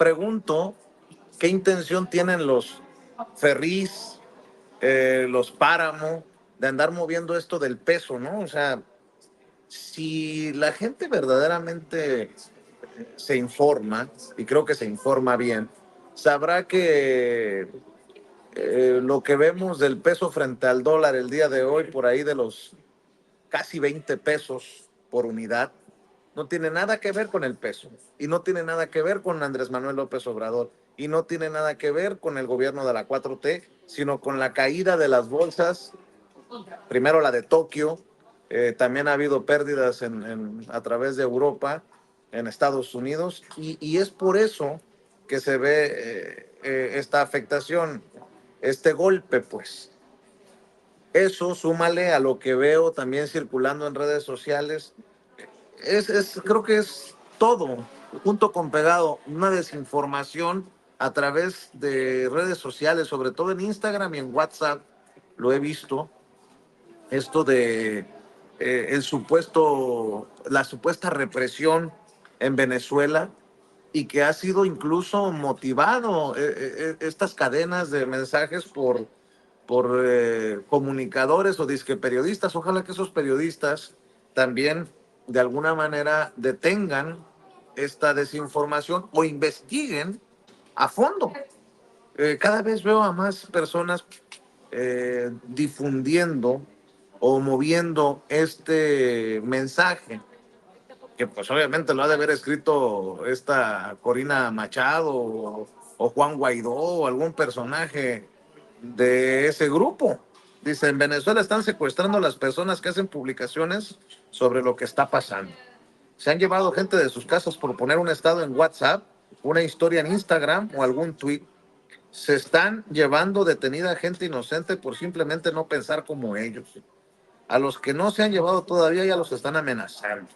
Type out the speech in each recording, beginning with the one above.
pregunto qué intención tienen los Ferrís, los Páramo, de andar moviendo esto del peso, ¿no? O sea, si la gente verdaderamente se informa, y creo que se informa bien, sabrá que lo que vemos del peso frente al dólar el día de hoy, por ahí de los casi 20 pesos por unidad, no tiene nada que ver con el peso, y no tiene nada que ver con Andrés Manuel López Obrador, y no tiene nada que ver con el gobierno de la 4T, sino con la caída de las bolsas, primero la de Tokio, también ha habido pérdidas a través de Europa, en Estados Unidos, y es por eso que se ve esta afectación, este golpe, pues. Eso, súmale a lo que veo también circulando en redes sociales, creo que es todo, junto con pegado, una desinformación a través de redes sociales, sobre todo en Instagram y en WhatsApp, lo he visto, esto de la supuesta represión en Venezuela, y que ha sido incluso motivado estas cadenas de mensajes por comunicadores o disque periodistas. Ojalá que esos periodistas también de alguna manera detengan esta desinformación o investiguen a fondo. Cada vez veo a más personas difundiendo o moviendo este mensaje, que pues obviamente lo ha de haber escrito esta Corina Machado o Juan Guaidó o algún personaje de ese grupo. Dice, en Venezuela están secuestrando a las personas que hacen publicaciones sobre lo que está pasando. Se han llevado gente de sus casas por poner un estado en WhatsApp, una historia en Instagram o algún tweet. Se están llevando detenida gente inocente por simplemente no pensar como ellos. A los que no se han llevado todavía ya los están amenazando.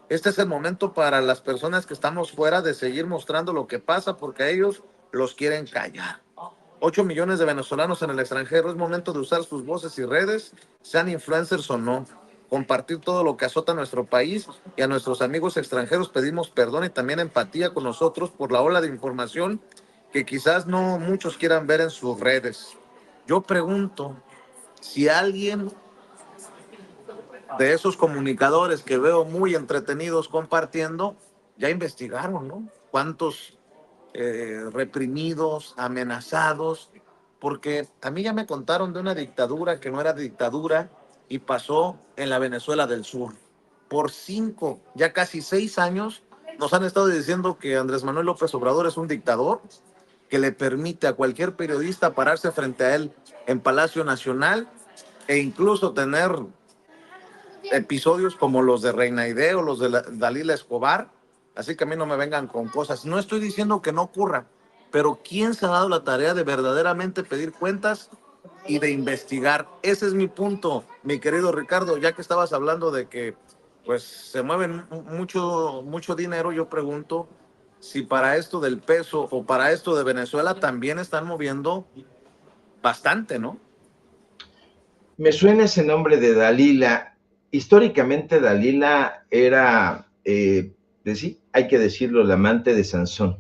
Este es el momento para las personas que estamos fuera de seguir mostrando lo que pasa, porque a ellos los quieren callar. 8 millones de venezolanos en el extranjero. Es momento de usar sus voces y redes, sean influencers o no. Compartir todo lo que azota a nuestro país, y a nuestros amigos extranjeros pedimos perdón y también empatía con nosotros por la ola de información que quizás no muchos quieran ver en sus redes. Yo pregunto si alguien de esos comunicadores que veo muy entretenidos compartiendo, ya investigaron, ¿no? ¿Cuántos reprimidos, amenazados? Porque a mí ya me contaron de una dictadura que no era dictadura y pasó en la Venezuela del Sur. Por 5, ya casi 6 años, nos han estado diciendo que Andrés Manuel López Obrador es un dictador que le permite a cualquier periodista pararse frente a él en Palacio Nacional e incluso tener episodios como los de Reina Aide o los de Dalila Escobar. Así que a mí no me vengan con cosas. No estoy diciendo que no ocurra, pero ¿quién se ha dado la tarea de verdaderamente pedir cuentas y de investigar? Ese es mi punto, mi querido Ricardo. Ya que estabas hablando de que pues se mueven mucho dinero, yo pregunto si para esto del peso o para esto de Venezuela también están moviendo bastante, ¿no? Me suena ese nombre de Dalila. Históricamente Dalila era, sí, hay que decirlo, la amante de Sansón.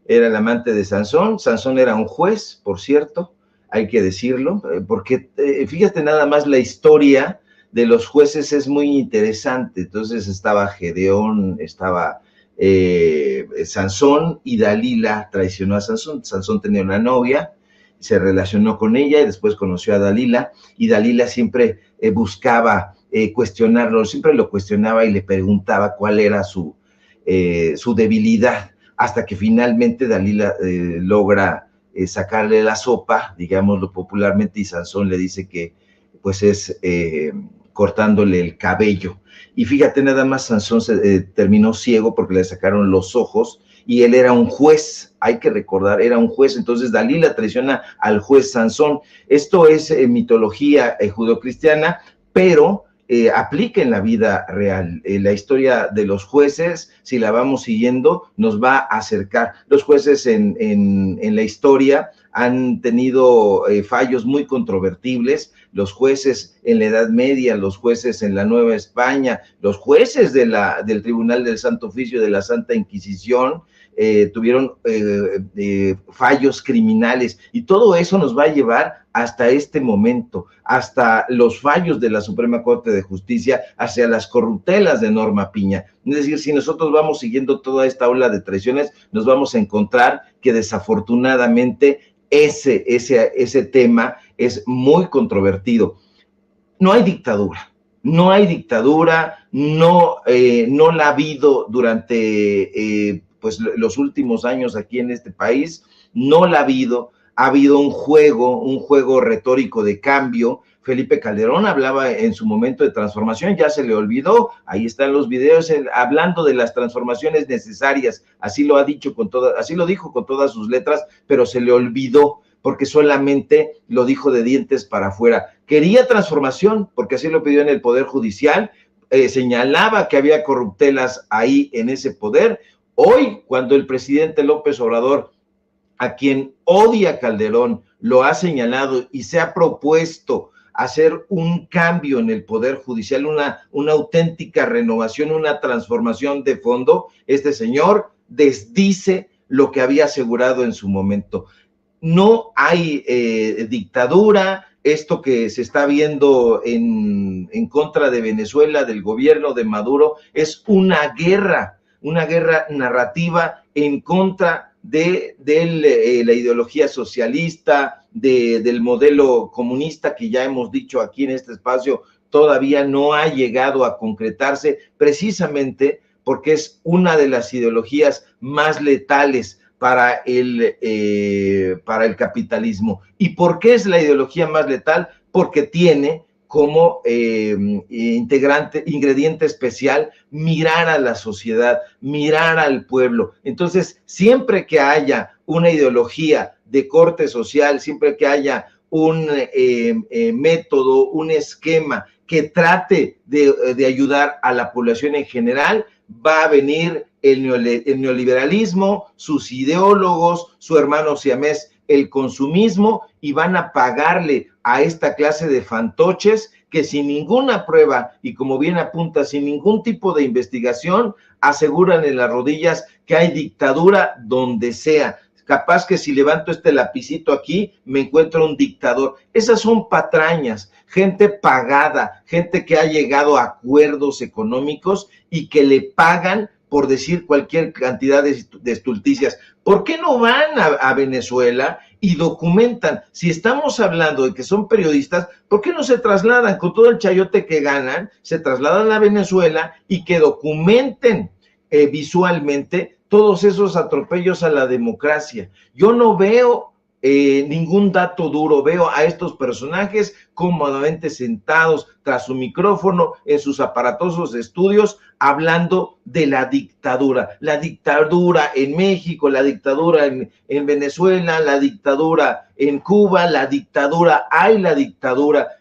Era el amante de Sansón. Sansón era un juez, por cierto, hay que decirlo, porque fíjate nada más, la historia de los jueces es muy interesante. Entonces estaba Gedeón, estaba Sansón, y Dalila traicionó a Sansón. Sansón tenía una novia, se relacionó con ella y después conoció a Dalila, y Dalila siempre buscaba cuestionarlo, siempre lo cuestionaba y le preguntaba cuál era su debilidad, hasta que finalmente Dalila logra sacarle la sopa, digámoslo popularmente, y Sansón le dice que pues es cortándole el cabello. Y fíjate nada más, Sansón terminó ciego porque le sacaron los ojos, y él era un juez, hay que recordar, era un juez. Entonces Dalila traiciona al juez Sansón. Esto es mitología judeocristiana, pero aplica en la vida real. La historia de los jueces, si la vamos siguiendo, nos va a acercar. Los jueces en la historia han tenido fallos muy controvertibles. Los jueces en la Edad Media, los jueces en la Nueva España, los jueces del Tribunal del Santo Oficio de la Santa Inquisición, tuvieron fallos criminales, y todo eso nos va a llevar hasta este momento, hasta los fallos de la Suprema Corte de Justicia, hacia las corruptelas de Norma Piña. Es decir, si nosotros vamos siguiendo toda esta ola de traiciones, nos vamos a encontrar que desafortunadamente ese tema es muy controvertido. No hay dictadura, no la ha habido durante pues los últimos años aquí en este país, no la ha habido un juego retórico de cambio. Felipe Calderón hablaba en su momento de transformación, ya se le olvidó, ahí están los videos hablando de las transformaciones necesarias, así lo dijo con todas sus letras, pero se le olvidó, porque solamente lo dijo de dientes para afuera. Quería transformación, porque así lo pidió en el Poder Judicial, señalaba que había corruptelas ahí en ese poder. Hoy, cuando el presidente López Obrador, a quien odia Calderón, lo ha señalado y se ha propuesto hacer un cambio en el Poder Judicial, una auténtica renovación, una transformación de fondo, este señor desdice lo que había asegurado en su momento. No hay dictadura. Esto que se está viendo en contra de Venezuela, del gobierno de Maduro, es una guerra narrativa en contra de la ideología socialista, del modelo comunista, que ya hemos dicho aquí en este espacio, todavía no ha llegado a concretarse, precisamente porque es una de las ideologías más letales para el capitalismo. ¿Y por qué es la ideología más letal? Porque tiene como ingrediente especial mirar a la sociedad, mirar al pueblo. Entonces, siempre que haya una ideología de corte social, siempre que haya un método, un esquema que trate de ayudar a la población en general, va a venir el neoliberalismo, sus ideólogos, su hermano siamés, el consumismo, y van a pagarle a esta clase de fantoches que sin ninguna prueba y, como bien apunta, sin ningún tipo de investigación, aseguran en las rodillas que hay dictadura donde sea. Capaz que si levanto este lapicito aquí, me encuentro un dictador. Esas son patrañas, gente pagada, gente que ha llegado a acuerdos económicos y que le pagan por decir cualquier cantidad de estulticias. ¿Por qué no van a Venezuela y documentan? Si estamos hablando de que son periodistas, ¿por qué no se trasladan con todo el chayote que ganan, se trasladan a Venezuela y que documenten visualmente todos esos atropellos a la democracia? Yo no veo ningún dato duro, veo a estos personajes cómodamente sentados tras su micrófono en sus aparatosos estudios hablando de la dictadura en México, la dictadura en Venezuela, la dictadura en Cuba, la dictadura,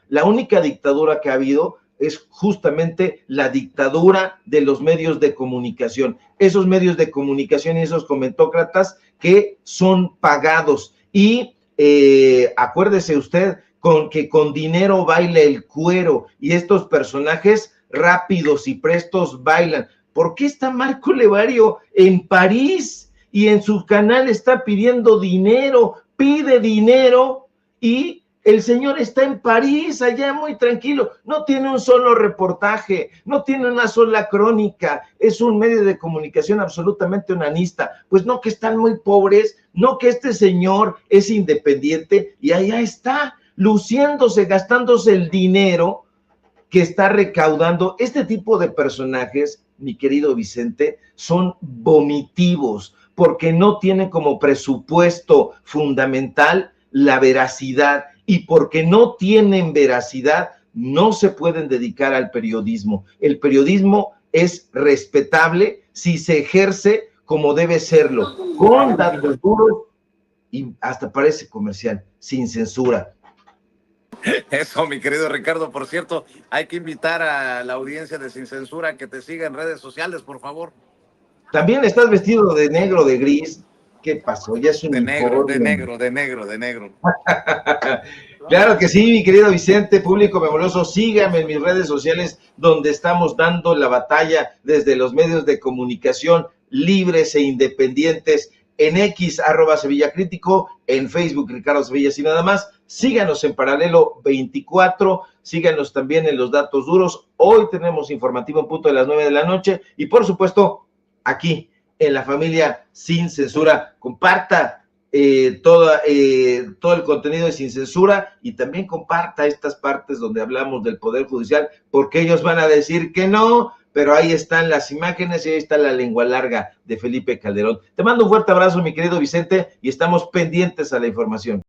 la única dictadura que ha habido es justamente la dictadura de los medios de comunicación, esos medios de comunicación y esos comentócratas que son pagados. Y acuérdese usted que con dinero baila el cuero, y estos personajes rápidos y prestos bailan. ¿Por qué está Marco Levario en París y en su canal está pidiendo dinero? Pide dinero y el señor está en París, allá muy tranquilo, no tiene un solo reportaje, no tiene una sola crónica, es un medio de comunicación absolutamente onanista. Pues no, que están muy pobres, no, que este señor es independiente y allá está, luciéndose, gastándose el dinero que está recaudando. Este tipo de personajes, mi querido Vicente, son vomitivos, porque no tienen como presupuesto fundamental la veracidad, y porque no tienen veracidad, no se pueden dedicar al periodismo. El periodismo es respetable si se ejerce como debe serlo, con datos duros y hasta parece comercial, sin censura. Eso, mi querido Ricardo. Por cierto, hay que invitar a la audiencia de Sin Censura a que te siga en redes sociales, por favor. También estás vestido de negro, de gris. ¿Qué pasó? Ya es un de negro. Claro que sí, mi querido Vicente, público memoroso, síganme en mis redes sociales, donde estamos dando la batalla desde los medios de comunicación libres e independientes en X, @SevillaCrítico, en Facebook, Ricardo Sevillas y nada más. Síganos en Paralelo 24, síganos también en Los Datos Duros. Hoy tenemos informativo en punto de las 9 de la noche y por supuesto aquí en La Familia Sin Censura. Comparta todo el contenido de Sin Censura y también comparta estas partes donde hablamos del Poder Judicial, porque ellos van a decir que no, pero ahí están las imágenes y ahí está la lengua larga de Felipe Calderón. Te mando un fuerte abrazo, mi querido Vicente, y estamos pendientes a la información.